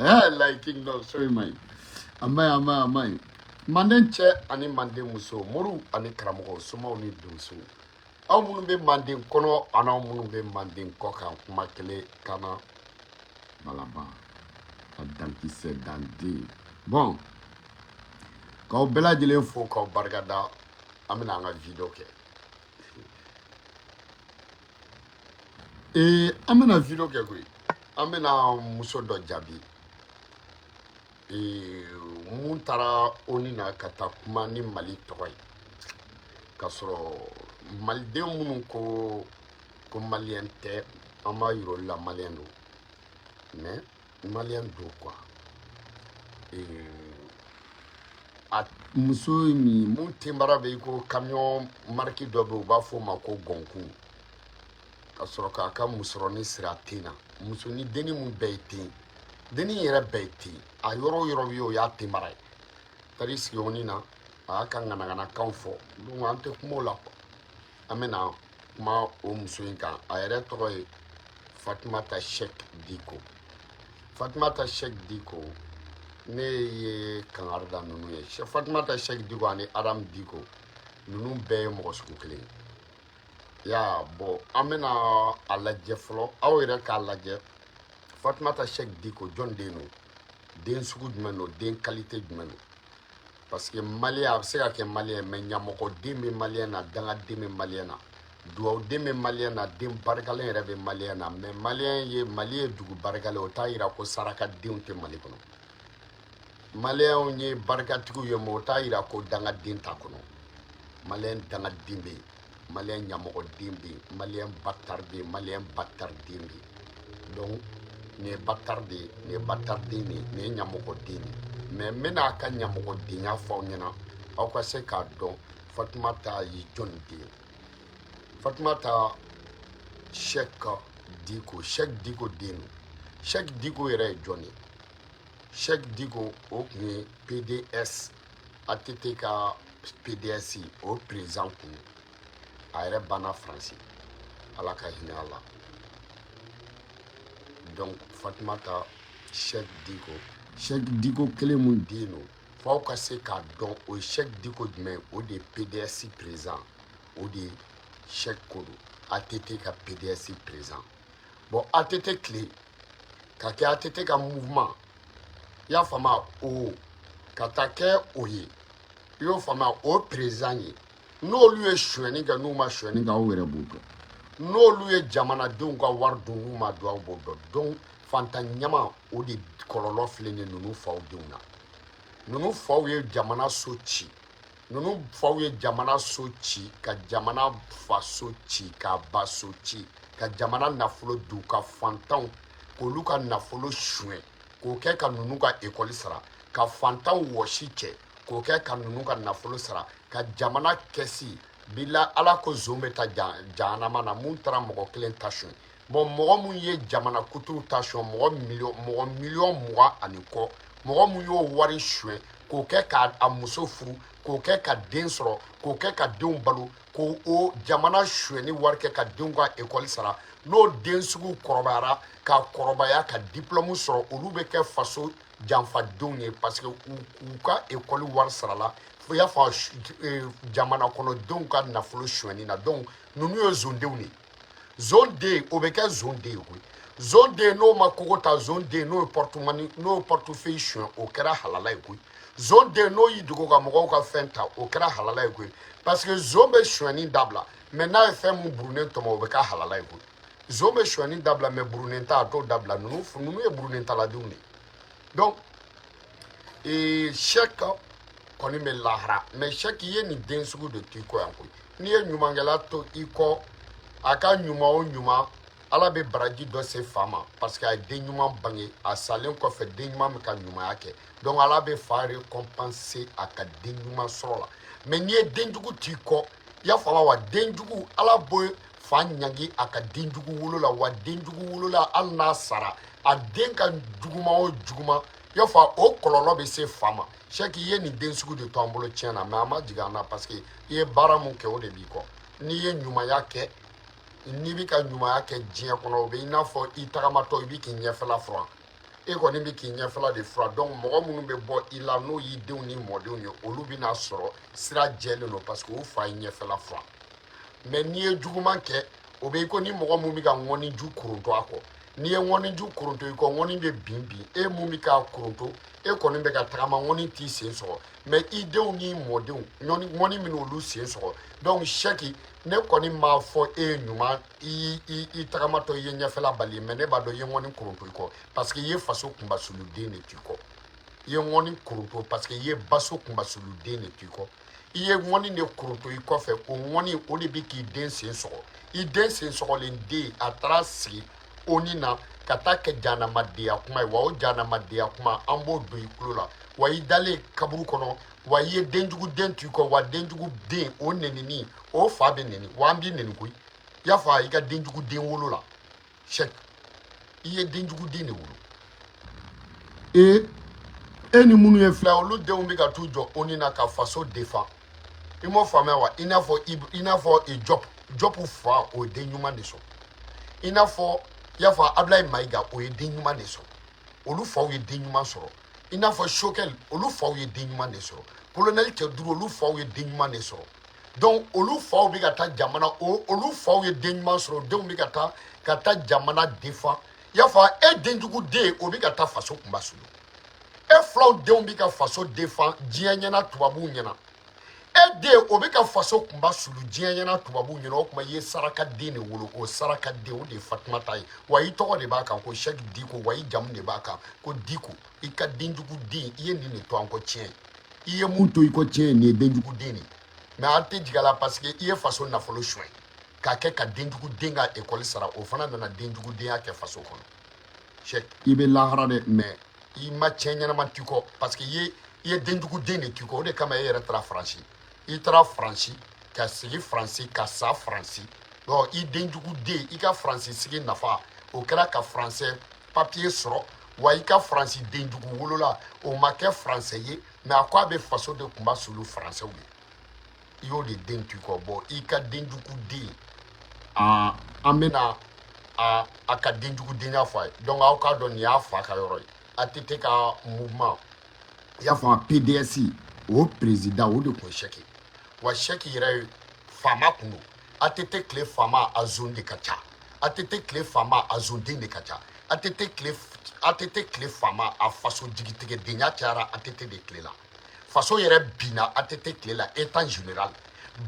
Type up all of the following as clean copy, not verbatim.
Liking no sorry my. Amai. Manden che ani manden muso moru ani kramo sumo ni dunsu. Aw munun be manden kono ana munun be manden koka kuma kele kana balaba. Adanki se dandi. Bon. K'aw bɛɛ lajɛlen fo k'aw barikada an bɛna an ka video kɛ an bɛna video kɛ koyi an bɛna muso dɔ jaabi mun taara ONU na ka taa kuma ni Mali tɔgɔ ye k'a sɔrɔ malidenw minnu ko maliyɛn tɛ an b'a yir'o la maliyɛn don mais maliyɛn don quoi a muso min mun tenbara bɛ ko camion marque dɔ bɛ u b'a fɔ o ma ko gɔnku ka sɔrɔ k'a ka musɔrɔni siri a ten na musonin denni mun bɛɛ ye ten denni yɛrɛ bɛɛ ye ten a yɔrɔ yɔrɔ bɛ yen o y'a tenbara ye taar'i sigi ONU na a y'a ka ŋanaŋanakanw fɔ donc an tɛ kuma o la an bɛna kuma o muso in kan a yɛrɛ tɔgɔ ye Fatumata Cheick Dicko Fatumata Cheick Dicko ne ye kangarida ninnu ye Fatumata Cheick Dicko ani Adam Dicko ninnu bɛɛ ye mɔgɔ sugu kelen ya bon an bɛna a lajɛ fɔlɔ aw yɛrɛ k'a lajɛ Fatumata Cheick Dicko jɔn den don den sugu jumɛn don den qualité jumɛn don parce que maliyɛn a bɛ se ka kɛ maliyɛn mais ɲamɔgɔ den bɛ maliyɛn na dangaden bɛ maliyɛn na duwawu den bɛ maliyɛn na den barikalen yɛrɛ bɛ maliyɛn na mais maliyɛn ye Mali ye dugu barikalen o t'a yira ko sarakadenw tɛ Mali kɔnɔ maliyɛnw ye barikatigiw ye mais o t'a yira ko dangaden t'a kɔnɔ maliyɛn dangaden bɛ yen maliyɛn ɲamɔgɔden bɛ yen maliyɛn batari bɛ yen maliyɛn batariden bɛ yen donc nin ye batari de ye nin ye batariden de ye nin ye ɲamɔgɔden de ye mais n bɛna a ka ɲamɔgɔdenya fɔ aw ɲɛna aw ka se k'a dɔn Fatumata ye jɔn den ye Fatumata Cheick Dicko den don Cheick Dicko yɛrɛ ye jɔn ye Cheick Dicko o tun ye PDS ATT ka PDS o président kun a yɛrɛ banna Faransi ala ka hinɛ a la donc Fatumata Cheick Dicko kelen mun den don f'aw ka se k'a dɔn o ye Cheick Dicko jumɛn o de ye PDS président o de ye Cheick ko don ATT ka PDS président bon ATT tile ka kɛ ATT ka mouvement i y'a faamuya o ka taa kɛ o ye i y'o faamuya o président ye n'olu ye sonyɛni kɛ n'u ma sonyɛni kɛ aw yɛrɛ b'o dɔn n'olu ye jamanadenw ka wari dun n'u ma dun aw b'o dɔn donc fantan ɲama o de kɔlɔlɔ filɛ nin ye ninnu faw denw na ninnu faw ye jamana so ci ninnu faw ye jamana so ci ka jamana fa so ci ka ba so ci ka jamana nafolo dun ka fantanw k'olu ka nafolo suɲɛ k'o kɛ ka ninnu ka ekɔli sara ka fantanw wɔsi cɛ k'o kɛ ka ninnu ka nafolo sara ka jamana kɛsi bila ala ko zon bɛ taa jahanama na mun taara mɔgɔ kelen ta suɲɛ bon mɔgɔ mun ye jamana kutuw ta suɲɛ mɔgɔ miliyɔn 20 ani kɔ mɔgɔ mun y'o wari suɲɛ k'o kɛ k'a muso furu k'o kɛ ka den sɔrɔ k'o kɛ ka denw balo k'o o jamana suɲɛni wari kɛ ka denw ka ekɔli sara n'o den sugu kɔrɔbayara ka kɔrɔbaya ka diplôme sɔrɔ olu bɛ kɛ faso janfadenw ye parce que u ka ekɔli wari sarala i y'a fɔ jamana kɔnɔdenw ka nafolo suɲɛni na donc ninnu ye zondenw de ye zone den o bɛ kɛ zone den ye koyi zone den n'o ma kogo ta zone den n'o ye portefeuille suɲɛ o kɛra halala ye koyi zone den n'o y'i dogo ka mɔgɔw ka fɛn ta o kɛra halala ye koyi parce que zone bɛ suɲɛni dabila mais n'a ye fɛn mun burunen tɔmɔ o bɛ kɛ halala ye koyi zone bɛ suɲɛni dabila mais burunen ta a t'o dabila ninnu ye burunen taladenw de ye donc Cheick kɔni bɛ lahara mais Cheick ye nin den sugu de to i kɔ yan koyi n'i ye ɲumankɛla to i kɔ a ka ɲuman o ɲuman ala bɛ baraji dɔ se fa ma parce que a ye den ɲuman bange a salen kɔfɛ den ɲuman bɛ ka ɲumanya kɛ donc ala bɛ fa récompenser a ka den ɲuman sɔrɔ la mais n'i ye den jugu t'i kɔ i y'a faamu wa den jugu ala bɛ fa ɲangi a ka den jugu wolo la wa den jugu wolola hali n'a sara a den ka juguma o juguma i y'a fɔ o kɔlɔlɔ bɛ se fa ma Cheick i ye nin den sugu de to an bolo tiɲɛ na mais a ma jigin an na parce que i ye baara mun kɛ o de b'i kɔ n'i ye ɲumanya kɛ n'i bɛ ka ɲumanya kɛ diɲɛ kɔnɔ o bɛ i n'a fɔ i tagamatɔ i bɛ k'i ɲɛfɛla furan e kɔni bɛ k'i ɲɛfɛla de fura donc mɔgɔ minnu bɛ bɔ i la n'o y'i denw ni mɔdenw ye olu bɛna sɔrɔ sira jɛlen don parce que u fa ye ɲɛfɛla fura mais n'i ye juguman kɛ o bɛ i ko ni mɔgɔ min bɛ ka ŋɔniju koronto a kɔ n'i ye ŋɔniju koronto i kɔ ŋɔni bɛ bin bin e mun bɛ k'a koronto e kɔni bɛ ka tagama ŋɔni t'i sen sɔgɔ mais i denw n'i mɔdenw ŋɔni min olu sen sɔgɔ donc sɛki ne kɔni m'a fɔ e ye ɲuman i tagamatɔ i ye ɲɛfɛla bali mais ne b'a dɔn i ye ŋɔni koronto i kɔ parce que i ye faso kunbasuluden de t'i kɔ i ye ŋɔni koronto parce que i ye baso kunbasuluden de t'i kɔ i ye ŋɔni de koronto i kɔfɛ o ŋɔni o de bɛ k'i den sen sɔgɔ i den sen sɔgɔlen den a taara sigi oni na ka taa kɛ janamadenya kuma ye wa o janamadenya kuma an b'o don i tulo la wa i dalen kaburu kɔnɔ wa i ye denjuguden to i kɔ wa denjuguden o nenini o fa bɛ neni wa an b'i neni koyi i y'a fɔ i ka denjuguden wolo la sɛki i ye denjuguden de wolo e ni minnu ye filɛ olu denw bɛ ka t'u jɔ oni na ka faso defan i m'o faamuya wa i n'a fɔ jɔpu fa o ye den ɲuman de sɔrɔ i n'a fɔ i y'a fɔ Ablaye Mayiga o ye den ɲuman de sɔrɔ olu faw ye den ɲuman sɔrɔ i n'a fɔ Choguel olu faw ye den ɲuman de sɔrɔ colonel Cɛduru olu faw ye den ɲuman de sɔrɔ donc olu faw bɛ ka taa jamana olu faw ye den ɲuman sɔrɔ denw bɛ ka taa jamana defan i y'a fɔ e denjuguden o bɛ ka taa faso kunbasulu e filaw denw bɛ ka faso defan diɲɛ ɲɛna tubabuw ɲɛna e den o bɛ ka faso kunbasulu diɲɛ ɲɛna tubabuw ɲɛna o tuma i ye sarakaden de wolo o sarakaden o de ye Fatumata ye wa i tɔgɔ de b'a kan ko Sɛki Diko wa i jamu de b'a kan ko Diko i ka denjuguden i ye nin de to an kɔ tiɲɛ i ye mun to i kɔ tiɲɛ nin ye denjuguden de mais an tɛ jigin a la parce que i ye faso nafolo suɲɛ k'a kɛ ka denjuguden ka ekɔli sara o fana nana denjugudenya kɛ faso kɔnɔ Sɛki i bɛ lahara dɛ mais i ma tiɲɛ ɲɛnama t'i kɔ parce que i ye denjuguden de t'i kɔ o de kama e yɛrɛ taara Faransi i taara Faransi ka sigi Faransi ka sa Faransi donc i denjuguden i ka Faransi sigi nafa o kɛra ka français papier sɔrɔ wa i ka Faransi denjugu wolola o ma kɛ français ye mais a ko a bɛ faso de kunbasulu français ye i y'o de den to i kɔ bon i ka denjuguden an bɛna a ka denjugudenya fɔ a ye donc aw k'a dɔn nin y'a fa ka yɔrɔ ye ATT ka mouvement i y'a fɔ PDS o président o de kun Sɛki wa Sɛki yɛrɛ ye faama kun don ATT tile faama a zone de ka ca ATT tile faama a zone den de ka ca ATT tile faama a faso jigitigɛdenya cayara ATT de tile la faso yɛrɛ binna ATT tile la état général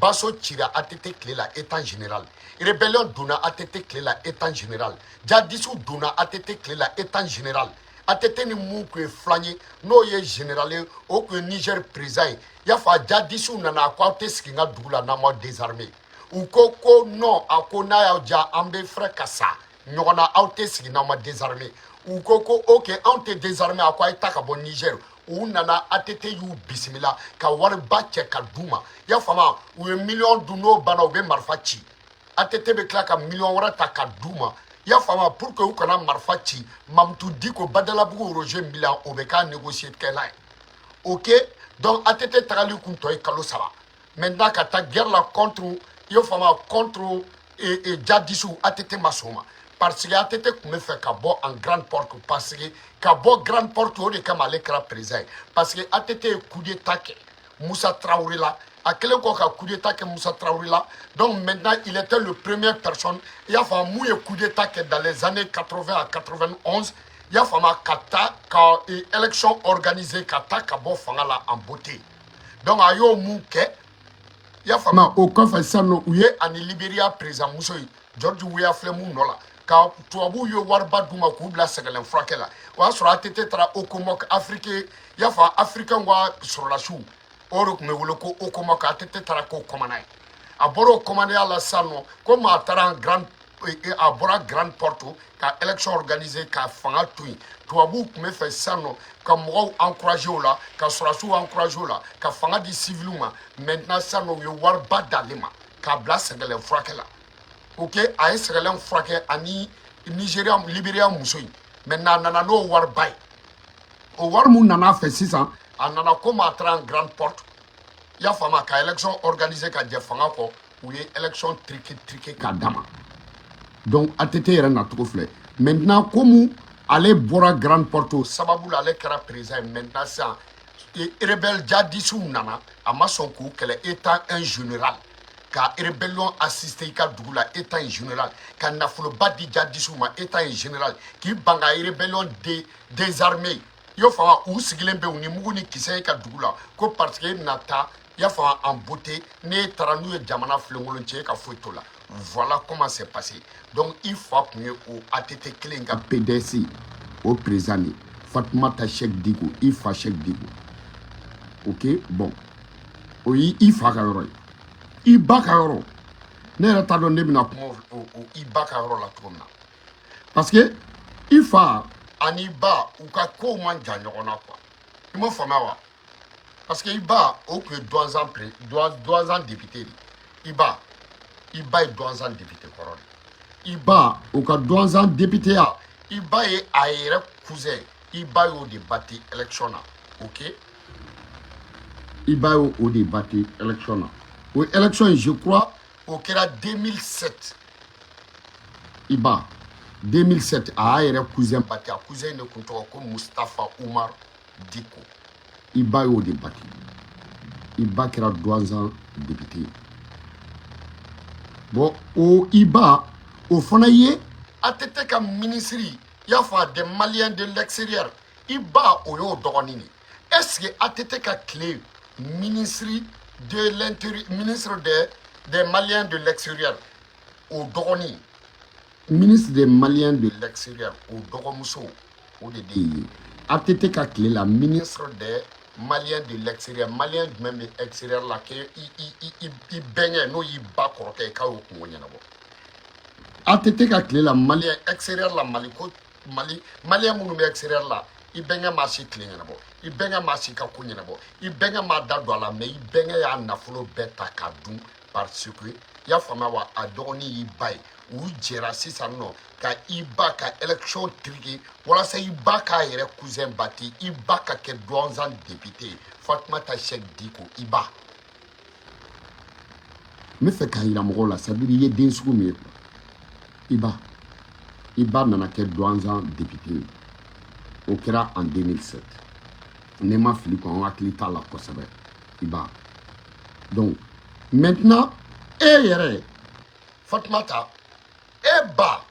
baso cira ATT tile la état général rébellion donna ATT tile la état général jadisiw donna ATT tile la état général ATT ni mun kun ye filan ye n'o ye général ye o kun ye Niger président ye i y'a fɔ a jadisiw nana a ko aw tɛ sigi n ka dugu la n'an m'aw désarmer u ko non a ko n'a y'aw diya an bɛ fɛrɛ ka sa ɲɔgɔn na aw tɛ sigi n'aw ma désarmer u ko ok anw tɛ désarmer a ko a ye taa ka bɔ Niger u nana ATT y'u bisimila ka wariba cɛ ka d'u ma i y'a faamu u ye miliyɔn dun n'o banna u bɛ marifa ci ATT bɛ tila ka miliyɔn wɛrɛ ta ka d'u ma i y'a faamu pour que u kana marifa ci Mamutu Diko Badalabugu Roger Mila o bɛ k'a négocier kɛla ye ok donc ATT tagali kun tɔ ye kalo 3 maintenant ka taa guerre la contre i y'o faamu contre jadisiw ATT ma sɔn o ma parce que ATT kun bɛ fɛ ka bɔ en grande porte parce que ka bɔ grande porte o de kama ale kɛra président ye parce que ATT ye coup d'état kɛ Moussa Traoré la a kɛlen kɔ ka coup d'état kɛ Moussa Traoré la donc maintenant il était le première personne i y'a faamu mun ye coup d'état kɛ dans les années 80 à 91 i y'a faamu ka élection organisée ka taa ka bɔ fanga la en beauté donc a y'o mun kɛ i y'a faamu o kɔfɛ sisan nɔ u ye ani Libéria président muso ye George Weah filɛ mun nɔ la ka tubabuw ye wariba d'u ma k'u bila sɛgɛlɛn furakɛ la o y'a sɔrɔ ATT taara OCOMOC Afrique i y'a fɔ africain ka sɔrɔlasiw o de tun bɛ wele ko OCOMOC ATT taara k'o commandant ye a bɔra o commandant la sisan nɔ komi a taara a bɔra grande porte ka élection organiser ka fanga to yen tubabuw tun bɛ fɛ sisan nɔ ka mɔgɔw encourager o la ka sɔrɔlasiw encourager o la ka fanga di civiliw ma maintenant sisan nɔ u ye wariba d'ale ma k'a bila sɛgɛlɛn furakɛ la ok a ye sɛgɛlɛn furakɛ ani Libéria muso in maintenant a nana n'o wariba ye o wari mun nana fɛ sisan a nana komi a taara en grande porte i y'a faamu ka élection organiser ka jɛ fanga kɔ u ye élection triqué k'a d'a ma donc ATT yɛrɛ nacogo filɛ maintenant komi ale bora grande porte sababu ale kɛra président maintenant ça rebelle jadisou nana ama son k'u kɛlɛ étant un général ka rébellion assisté i ka dugu la étant un général ka nafoloba di jadisou ma étant un général k'i banga rébellion désarmé yo fama u sigilen bɛ u ni mugu ni kisɛ i ka dugu la ko parce que na taa y'a fama en beauté ne taara n'u ye jamana filenkolon cɛ ka foyi t'o la voilà comment c'est passé donc il fa kun ye o ATT kelen ka PDS au président Fatoumata Cheikh Diko il fa Cheikh Diko ok bon o i fa ka yɔrɔ ye i ba ka yɔrɔ ne yɛrɛ t'a dɔn ne bɛna kuma o i ba ka yɔrɔ la cogo min na parce que i fa ani ba u ka kow man jan ɲɔgɔn na quoi i m'o faamuya wa parce que i ba o tun ye douanzan député de i ba ye douanzan député kɔrɔ de i ba o ka douanzan député ya i ba ye a yɛrɛ cousin i ba y'o de bati élection na ok i ba y'o de bati élection na o élection je crois o kɛra 2007 i ba 2007 a y'a yɛrɛ cousin bati a cousin de tun tɔgɔ ko Mustafa Umar Diko i ba y'o de bati i ba kɛra douanzan député bon o i ba o fana ye ATT ka ministre y'a fɔ des Maliens de l'extérieur i ba o y'o dɔgɔnin de est-ce que ATT ka tile ministre de l'intérieur ministre des Maliens de l'extérieur o dɔgɔnin ministre des Maliens de l'extérieur o dɔgɔmuso o de ye ATT ka tile la ministre des Maliens de l'extérieur Malien jumɛn bɛ extérieur la kɛ i bɛnkɛ n'o y'i ba kɔrɔkɛ ye k'a y'o kungo ɲɛnabɔ ATT ka tile la Malien extérieur la Malien minnu bɛ extérieur la i bɛnkɛ ma si tile ɲɛnabɔ i bɛnkɛ ma si ka ko ɲɛnabɔ i bɛnkɛ ma da don a la mais i bɛnkɛ y'a nafolo bɛɛ ta k'a dun parce que i y'a faamuya wa a dɔgɔnin y'i ba ye u jɛra sisan nɔ ka i ba ka élection triguer walasa i ba k'a yɛrɛ cousin bati i ba ka kɛ douanzan député Fatoumata Cheikh Diko i ba n bɛ fɛ k'a yira mɔgɔw la c'est à dire i ye den sugu min ye i ba nana kɛ douanzan député o kɛra en 2007 ne ma fili kɔ an hakili t'a la kosɛbɛ i ba donc maintenant e yɛrɛ Fatoumata e ba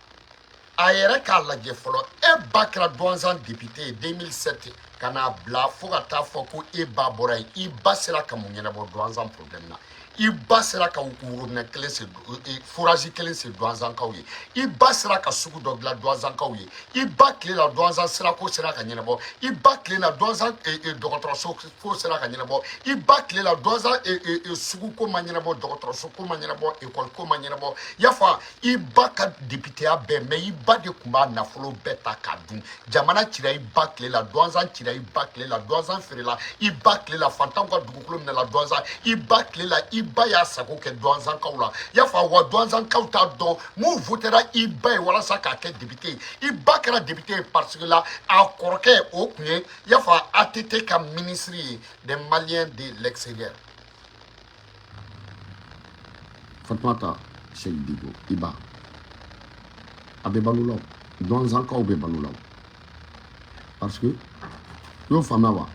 a yɛrɛ k'a lajɛ fɔlɔ e ba kɛra douanzan député 2007 ka n'a bila fo ka taa fɔ ko e ba bɔra yen i ba sera ka mun ɲɛnabɔ douanzan problème na i ba sera ka robinet kelen se forage kelen se douanzankaw ye i ba sera ka sugu dɔ dilan douanzankaw ye i ba tilela douanzan sirako sera ka ɲɛnabɔ i ba tilela douanzan dɔgɔtɔrɔso ko sera ka ɲɛnabɔ i ba tilela douanzan suguko ma ɲɛnabɔ dɔgɔtɔrɔso ko ma ɲɛnabɔ école ko ma ɲɛnabɔ i y'a fɔ i ba ka députéya bɛɛ mais i ba de tun b'a nafolo bɛɛ ta k'a dun jamana cira i ba tilela douanzan cira i ba tilela douanzan feerela i ba tilela fantanw ka dugukolo minɛla douanzan i ba tilela i ba y'a sago kɛ douanzankaw la i y'a fɔ wa douanzankaw t'a dɔn mun votera i ba ye walasa k'a kɛ député i ba kɛra député ye parce que la a kɔrɔkɛ o tun ye i y'a fɔ ATT ka ministre ye des Maliens de l'extérieur Fatoumata Cheikh Diko i ba a bɛ balo la o douanzankaw bɛ balo la o parce que i y'o faamuya wa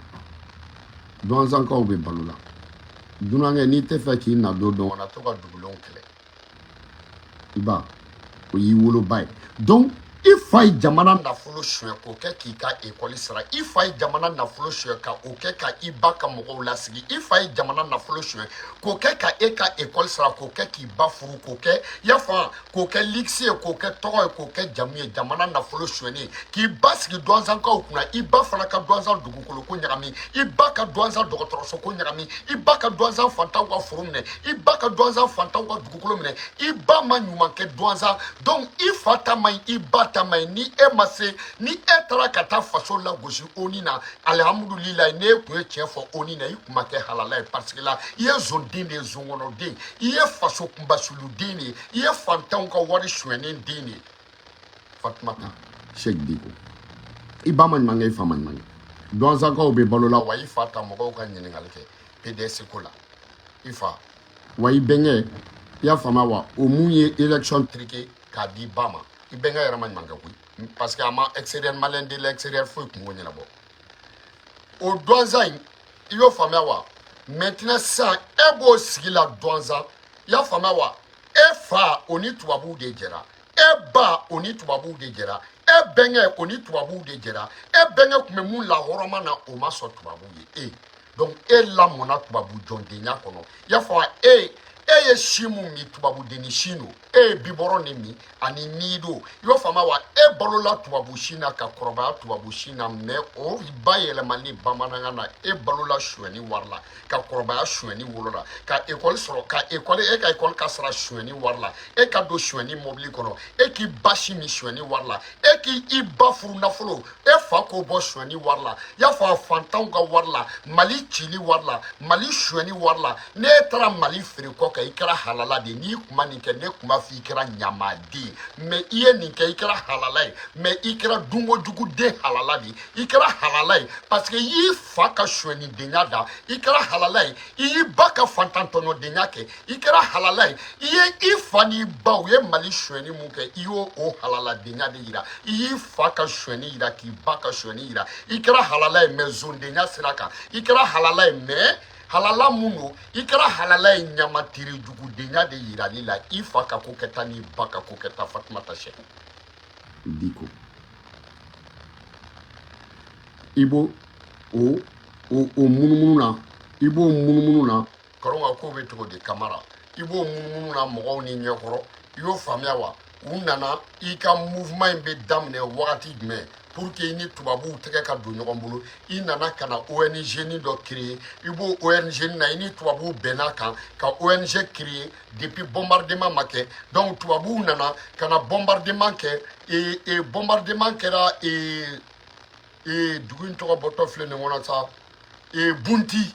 douanzankaw bɛ balo la dunankɛ n'i tɛ fɛ k'i na don dɔn kana to ka dugulenw kɛlɛ i ba o y'i woloba ye donc i fa ye jamana nafolo suɲɛ k'o kɛ k'i ka école sara i fa ye jamana nafolo suɲɛ ka o kɛ ka i ba ka mɔgɔw lasigi i fa ye jamana nafolo suɲɛ k'o kɛ ka e ka école sara k'o kɛ k'i ba furu k'o kɛ i y'a fɔ k'o kɛ luxe ye k'o kɛ tɔgɔ ye k'o kɛ jamu ye jamana nafolo suɲɛni k'i ba sigi douanzankaw kunna i ba fana ka douanzan dugukolo ko ɲagami i ba ka douanzan dɔgɔtɔrɔso ko ɲagami i ba ka douanzan fantanw ka foro minɛ i ba ka douanzan fantanw ka dugukolo minɛ i ba ma ɲuman kɛ douanzan donc i fa ta ma ɲi i ba ta ma ɲi ni e ma se ni e taara ka taa faso lagosi ONU na alhamdulilayi ne tun ye tiɲɛ fɔ ONU na i tun ma kɛ halala ye parce que la i ye zonden de ye zonkɔnɔden i ye faso kunbasuluden de ye i ye fantanw ka wari suɲɛnen den de ye Fatoumata Cheikh Diko i ba ma ɲuman kɛ i fa ma ɲuman kɛ douanzankaw bɛ balo la wa i fa ta mɔgɔw ka ɲininkali kɛ PDS ko la i fa wa i bɛnkɛ i y'a faamuya wa o mun ye élection truqué k'a di ba ma i bɛnkɛ yɛrɛ ma ɲuman kɛ koyi parce que ama extérieur malin de l'extérieur faut qu'on y là-bas au douanza il yo famia wa maintenant ça e bo sigi la douanza ya famia wa e fa oni tubabu de jera e ba oni tubabu de jera e benge oni tubabu de jera e benge kume mun la horoma na o ma so tubabu ye donc e la mona tubabu jonde nya kono ya fa ye shimu mi tubabu deni shino biboro ne mi ani nido yo fama wa balola tubabu shina ka koroba tubabu shina me o bayele mani bamananga na balola shweni warla ka koroba shweni wolola ka école soro ka école ka école ka sara shweni warla ka do shweni mobili kono ki bashi mi shweni warla ki ibafuru na folo fa ko bo shweni warla ya fa fantanga warla mali chili warla mali shweni warla ne tra mali firi ko ka ikra halala de ni kuma ni ke ne kuma fi ikra nyamadi me iye ni ke ikra halala me ikra dungo dugu de halala di ikra halala parce que yi fa ka shweni de nyada ikra halala yi baka fantantono de nyake ikra halala iye ifani bawe mali shweni mu ke iyo o halala de nyade ira yi fa ka shweni ira ki baka shweni ira ikra halala me zonde nya siraka ikra halala me halala muno ikra halala nyama tiri dugu de nya de ira lila ifa ka koketa ni baka koketa Fatmata Sheikh diko ibo o munumunu na ibo munumunu na koronga ko be to de kamara ibo munumunu na mo ni nyekoro yo famia wa unana ika mouvement be damne wakati me pour que ni tubabu teke ka do nyogon bulu inana kana ONG ni do créer ibo ONG na ni tubabu benaka ka ONG créer depuis bombardement make donc tubabu nana kana bombardement ke et bombardement kera et dugun to boto fle ne wona sa et bunti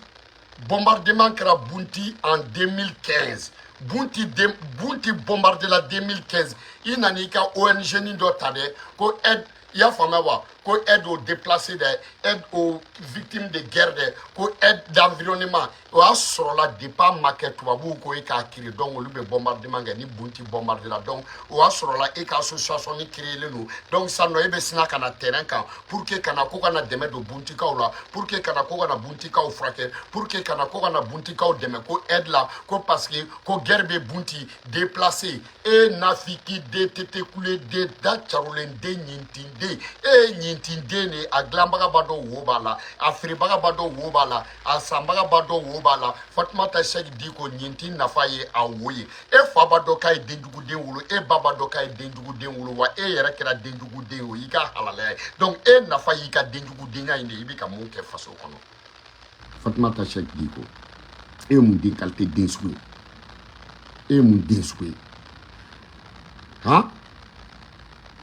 bombardement kera bunti en 2015 bunti bombardé la 2015 inani ka ONG ni do tade ko aide ya fama wa ko aide aux déplacés aide aux victimes de guerre ko aide d'environnement o asoro la départ market tubabu ko e ka kiri donc lu be bombardement ga ni bunti bombardé la donc o asoro la e ka association ni créer le nous donc ça no e be sina kana terrain kan pour que kana ko kana deme do bunti ka la pour que kana ko kana bunti ka frake pour que kana ko kana bunti ka deme ko aide la ko parce que ko guerre be bunti déplacé e nafiki de tete coulé de da charulen de nyintinde nyintinde ne aglambaga bado wobala afribaga bado wobala asambaga bado wobala Fatmata Sheikh diko nyintin nafaye awoye fa bado kay dendugu den wulu baba do kay dendugu den wulu wa yere kira dendugu den wo yika halala donc nafaye ka dendugu den inde ibika munke faso kono Fatmata Sheikh diko mun din kalté den soué mun den soué ha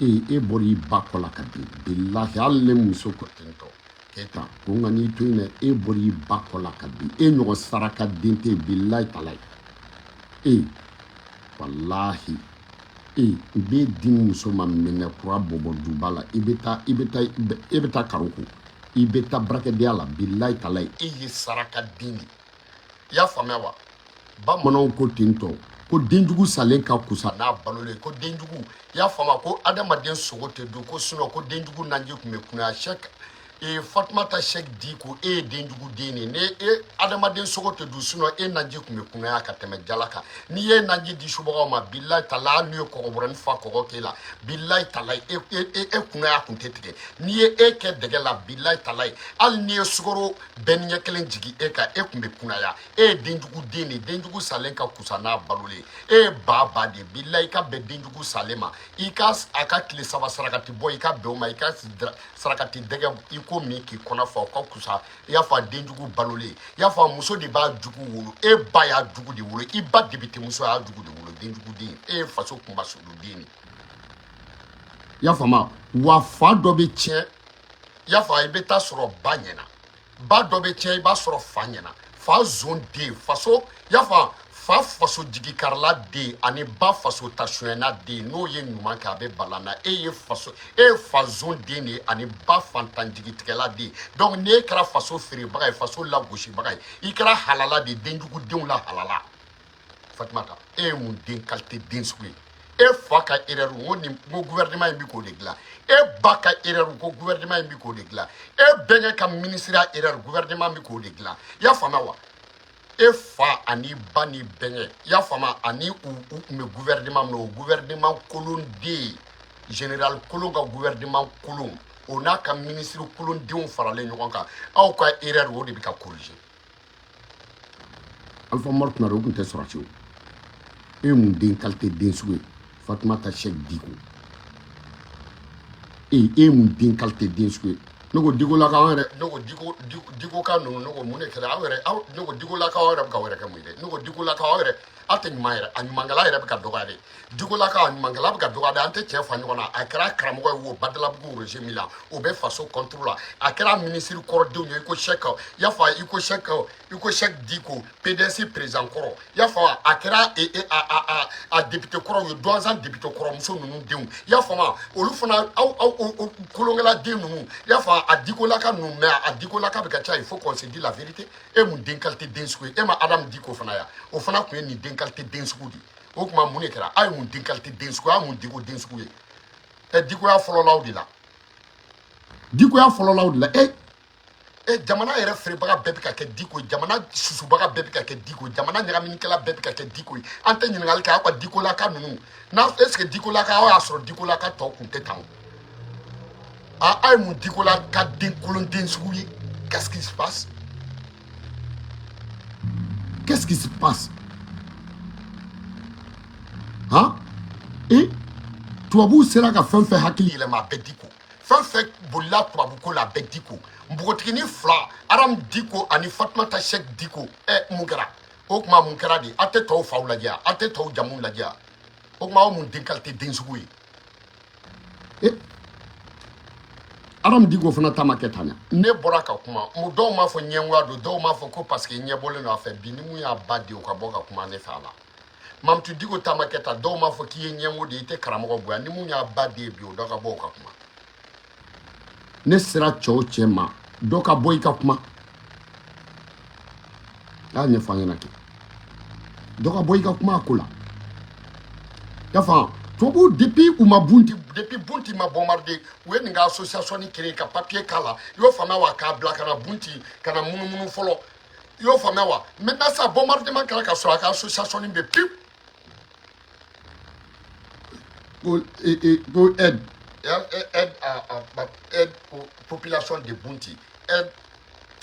bori bakola kadi billahi alle muso ko tento keta ko ngani tuine bori bakola kadi nyogo saraka dinte billahi talai wallahi be din muso ma mena kwa bobo dubala ibeta karuku ibeta brake diala billahi talai saraka dini ya famewa ba monon ko tento ko denjugu salen ka kusa na balole ko denjugu ya fama ko adamaden sogote do ko suno ko denjugu nanje kume kuna Sheikh Fatmata Sheikh diko denjugu deni ne adamaden sogote do suno nanje kume kuna ya kateme jalaka ni nanje di shubaga ma billahi tala ni ko boran fa ko kela billahi tala kuna ya kuntetike ni ke dege la billahi tala al ni sugoro benye kelen jigi ka kume kuna ya denjugu deni denjugu salen ka kusa na balole baba de billahi ka be denjugu salema ikas aka kile saba sarakati boy ka be o ma ikas sarakati dege ko mi ki kona fa ko kusa ya fa denjugu balole ya fa muso de ba jugu wulu ba ya jugu de wulu ba debite muso ya jugu de wulu denjugu de faso kumba su dini ya fa ma wa fa do be che ya fa ibeta soro banyena ba do be che ba soro fanyena fa zone de faso ya fa faso jigi karla de ani ba faso tasuena de no ye nyuma ka be balana ye faso fa zone de ni ani ba fantan jigi tikela de donc ne kra faso firi bagay faso la goshi bagay ikra halala de denjugu den la halala Fatmata mun den kalté den suwe e fa ka erreur ngo gouvernement bi ko de gla e ba ka erreur ko gouvernement bi ko de gla e benga ka ministère erreur gouvernement bi ko de gla ya fama wa e fa ani bani benga ya fama ani me gouvernement kolon de général kolon ka gouvernement kolon on a ka ministre kolon de on farale ɲɔgɔn kan aw ka erreur o de bi ka corriger Alpha Mort na rogun te sorati e mun den qualité den suwe Fatoumata Cheikh Diko e mun den qualité den suwe nogo Diko la ka were nogo Diko ka no nogo mune kala awere aw nogo Diko la ka were ka were ka muide nogo Diko la ka were ate mayere an mangala yere ka dogade Diko la ka an mangala ka dogade ante che fa nyona akra kramo wo badala bu regime la o be faso contrôle akra ministre kordo nyo ko Cheikh ya fa iko Cheikh Diko PDC président koro ya fa akra a député koro yo 2 ans député koro muso nunu deun ya fa ma olu fana au kolongela de nunu ya fa a Diko la ka nu me a Diko la ka be ka cha il faut qu'on se dise la vérité e mun den qualité den soué e ma Adam Diko fana ya o fana ko ni den qualité den soukou di o kuma mun e kera ay mun den qualité den soukou a mun Diko den soukou e Diko ya folo law di la Diko ya folo law di la jamana yɛrɛ feerebaga bɛɛ bɛ ka kɛ Diko jamana susubaga bɛɛ bɛ ka kɛ Diko jamana ɲagaminikɛla bɛɛ bɛ ka kɛ Diko an tɛ ɲininkali kɛ aw ka Diko laka ninnu est ce que Diko laka aw y'a sɔrɔ Diko laka tɔw kun tɛ tan aw ye mun Diko laka den kolon den sugu ye qu'est-ce qui se passe qu'est-ce qui se passe hein tubabuw sera ka fɛn fɛn hakili yɛlɛma a bɛ Diko fɛn fɛn bolila tubabuko la a bɛ Diko mbogotigini fila Adam Diko ani Fatoumata Cheikh Diko mun kɛra o kuma mun kɛra de a tɛ tɔw faw lajɛ a tɛ tɔw jamu lajɛ o kuma aw mun den qualité den sugu ye Adam Diko fana ta ma kɛ tan ne bɔra ka kuma mu dɔw m'a fɔ ɲɛngoya don dɔw m'a fɔ ko parce que ɲɛbɔlen don a fɛ bi ni mun y'a ba di o ka bɔ ka kuma ne fɛ a la Mamutu Diko ta ma kɛ tan dɔw m'a fɔ k'i ye ɲɛngo de i tɛ karamɔgɔ bonya ni mun y'a ba di bi o dɔ ka bɔ o ka kuma ne sera cɛ o cɛ ma dɔ ka bɔ i ka kuma y'a ɲɛfɔ an ɲɛna kɛ dɔ ka bɔ i ka kuma a ko la y'a faamu tubabu depuis u ma bunti depuis bunti ma bombarder u ye nin ka association ni créer ka papier k'a la i y'o faamuya wa k'a bila ka na bunti ka na munumunu fɔlɔ i y'o faamuya wa maintenant sa bombardement kɛra ka sɔrɔ a ka association ni bɛ pewu pour aide aux populations de Bunti, aide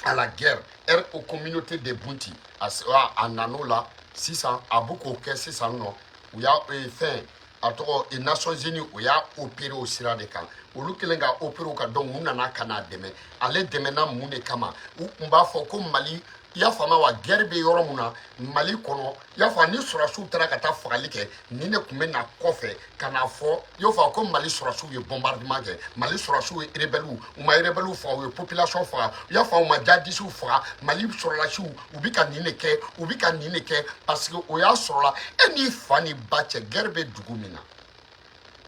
à la guerre, aide aux communautés de Bunti. À Nano là, 600, à beaucoup de 600 non, où il y a fait, à les Nations Unies, où il y a opéré au Sira de Camp. Où l'on a opéré au cas donc on a kana demain. Allez demain na mune kama. Où on va faire comme Mali. Ya fama wa guerre be yɔrɔ mun na Mali kɔnɔ ya fa ni sɔrɔsiw taara ka taa fagali kɛ ni ne kun bɛ na kɔfɛ ka na fɔ y'o fɔ ko Mali sɔrɔsiw ye bombardement kɛ Mali sɔrɔsiw ye rebelles u ma rebelles faga u ye population faga ya fa u ma jadisiw faga Mali sɔrɔlasiw u bi ka nin de kɛ u bi ka nin de kɛ parce que o y'a sɔrɔla e n'i fa ni ba cɛ guerre bɛ dugu min na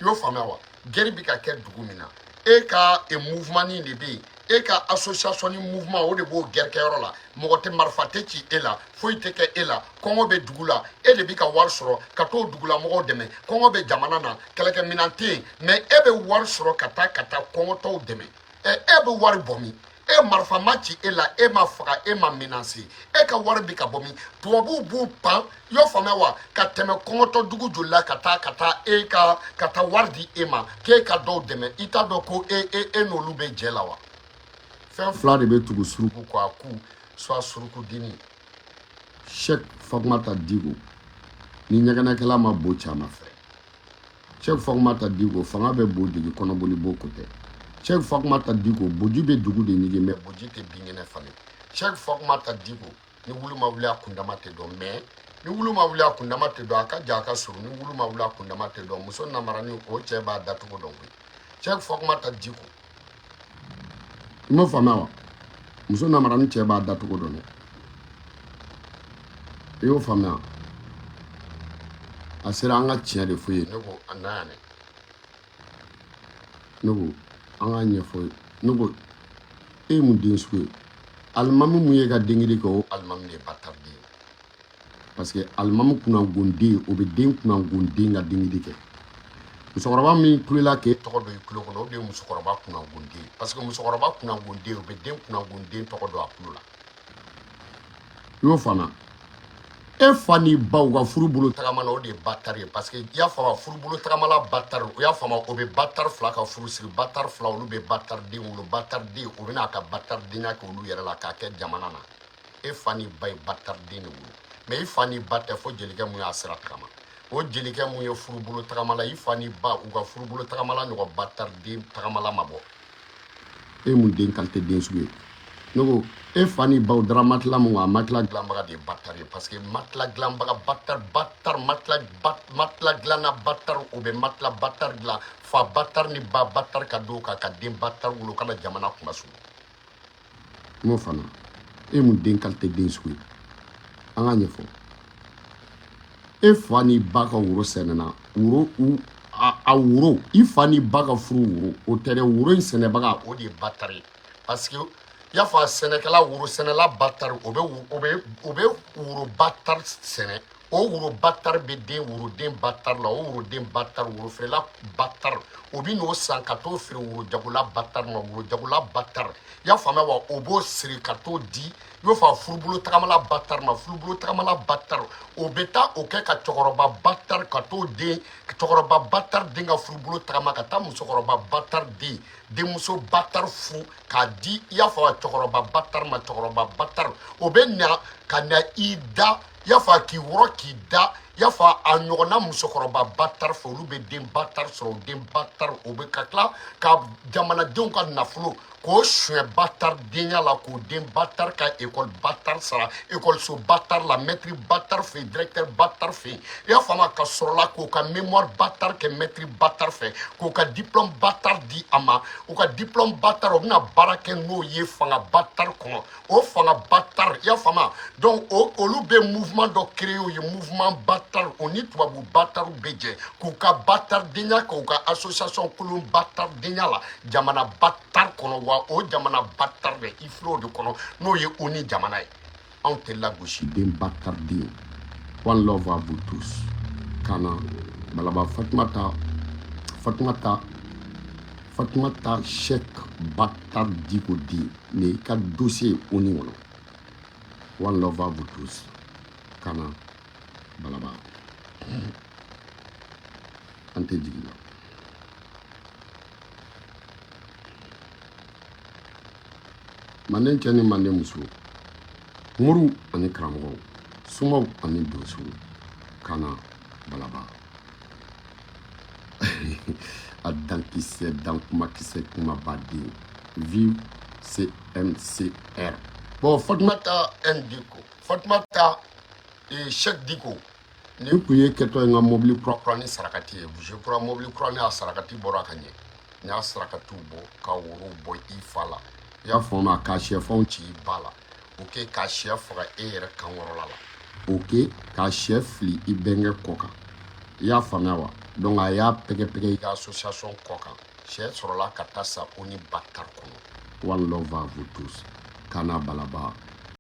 y'o faamuya wa guerre bi ka kɛ dugu min na e ka mouvement ni de bɛ yen e ka association ni mouvement o de b'o guerre kɛyɔrɔ la mɔgɔ tɛ marifa tɛ ci e la foyi tɛ kɛ e la kɔngɔ bɛ dugu la e de bɛ ka wari sɔrɔ ka t'o dugulamɔgɔw dɛmɛ kɔngɔ bɛ jamana na kɛlɛkɛminɛn tɛ yen mais e bɛ wari sɔrɔ ka taa kɔngɔtɔw dɛmɛ e bɛ wari bɔ min e marifa ma ci e la e ma faga e ma menacer e ka wari bɛ ka bɔ min tubabuw b'u pan i y'o faamuya wa ka tɛmɛ kɔngɔtɔ dugu joli la ka taa wari di e ma k'e ka dɔw dɛmɛ i t'a dɔn ko e n'olu bɛ jɛ la wa fɛn fila de bɛ tugu suruku kɔ a ku soit suruku dini Cheikh Fatoumata Diko ni ɲɛgɛnɛkɛla ma bo caman fɛ Cheikh Fatoumata Diko fanga bɛ bo digi kɔnɔboli bo ko tɛ Cheikh Fatoumata Diko boji bɛ dugu de ɲigin mais boji tɛ binkɛnɛ falen Cheikh Fatoumata Diko ni wulu ma wuli a kundama tɛ dɔn mais ni wulu ma wuli a kundama tɛ dɔn a ka ja a ka surun ni wulu ma wuli a kundama tɛ dɔn muso namarani o cɛ b'a datugu dɔn koyi Cheikh Fatoumata Diko i m'o faamuya wa muso namarani cɛ b'a datugu dɔn dɛ i y'o faamuya a sera an ka tiɲɛ de fɔ ye ne ko a na yan dɛ ne ko an ka ɲɛfɔ ye ne ko e ye mun den sugu ye alimami mun ye ka dengeli kɛ o alimami de ye batarden ye parce que alimami kunnagonden o bɛ den kunnagonden ka dengeli kɛ musokɔrɔba min kulela k'e tɔgɔ dɔ i kulo kɔnɔ o de ye musokɔrɔba kunnagonden parce que musokɔrɔba kunnagonden o bɛ den kunnagonden tɔgɔ dɔn a kulo la i y'o fana e fa ni baw ka furubolo tagamana o de ye batari ye parce que i y'a faamu furubolo tagamala batari o y'a faamu o bɛ batari fila ka furu siri batari fila olu bɛ batari den wolo batari den o bɛ n'a ka batari denya kɛ olu yɛrɛ la k'a kɛ jamana na e fa ni ba ye batari den de wolo mais i fa ni ba tɛ fo jelikɛ mun y'a sira tagama o jelikɛ mun ye furubolo tagamala i fa ni ba u ka furubolo tagamala ɲɔgɔn batari den tagamala ma bɔ e mun den kalite den sugu ye ne ko e fa ni baw dara matila mun a matila dilanbaga de ye batari ye parce que matila dilanbaga batari matila dilanna batari o bɛ matila batari dilan fa batari ni ba batari ka don ka den batari wolo kana jamana kuma su n'o fana e mun den kalite den sugu ye an ka ɲɛfɔ e fa ni ba ka woro sɛnɛna woro a woro i fa ni ba ka furu woro o tɛ dɛ woro in sɛnɛbaga o de ye batari parce que y'a fɔ sɛnɛkɛla woro sɛnɛla batari o bɛ woro batari sɛnɛ o woro batari bɛ den woroden batari la o woroden batari woro feerela batari o bɛ n'o san ka t'o feere woro jagola batari ma woro jagola batari y'a faamuya wa o b'o siri ka t'o di i y'o fɔ furubolo tagamala batari ma furubolo tagamala batari o bɛ taa o kɛ ka cɛkɔrɔba batari ka t'o den cɛkɔrɔba batari den ka furubolo tagama ka taa musokɔrɔba batari den denmuso batari furu k'a di i y'a fɔ cɛkɔrɔba batari ma cɛkɔrɔba batari o bɛ na ka na i da i y'a fɔ k'i wɔrɔ k'i da i y'a fɔ a ɲɔgɔnna musokɔrɔba batari fɛ olu bɛ den batari sɔrɔ o den batari o bɛ ka tila ka jamanadenw ka nafolo k'o suɲɛ batari denya la k'o den batari ka ekɔli batari sara ekɔliso batari la mɛtiri batari fɛ directeur batari fɛ i y'a faamu ka sɔrɔ la k'o ka mémoire batari kɛ mɛtiri batari fɛ k'o ka diplôme batari di a ma o ka diplôme batari o bɛna baara kɛ n'o ye fanga batari kɔnɔ o fanga batari i y'a faamu donc olu bɛ mouvement dɔ créé o ye mouvement batari o ni tubabu batari bɛ jɛ k'u ka batari denya k'u ka association kolon batari denya la jamana batari kɔnɔ wa o jamana batari bɛ i filɛ o de kɔnɔ n'o ye o ni jamana ye anw tɛ lagosi den batari den one love à vous tous kana balaba Fatumata Cheikh Batari Diko di ne ka dossier o ni kɔnɔ one love à vous tous kana balaba an tɛ jigin la manden cɛ ni manden muso muru ani karamɔgɔw sumaw ani donsow kana balaba a dankisɛ dan kumakisɛ kumabaden vive CMCR bon Fatumata Diko Fatumata Cheikh Diko ni kun ye kɛtɔ ye n ka mobili kura ni sarakati ye je crois mobili kura ni a sarakati bɔra ka ɲɛ n y'a sarakatiw bɔ ka woro bɔ i fa la i y'a fɔ ma ka sɛfɛnw ci i ba la o kɛ ka sɛ faga e yɛrɛ kan wɔrɔla la o kɛ ka sɛ fili i bɛnkɛ kɔ kan i y'a faamuya wa donc a y'a pɛgɛ-pɛgɛ i ka association kɔ kan sɛ sɔrɔla ka taa sa o ni batari kɔnɔ one love à vous tous kana balaba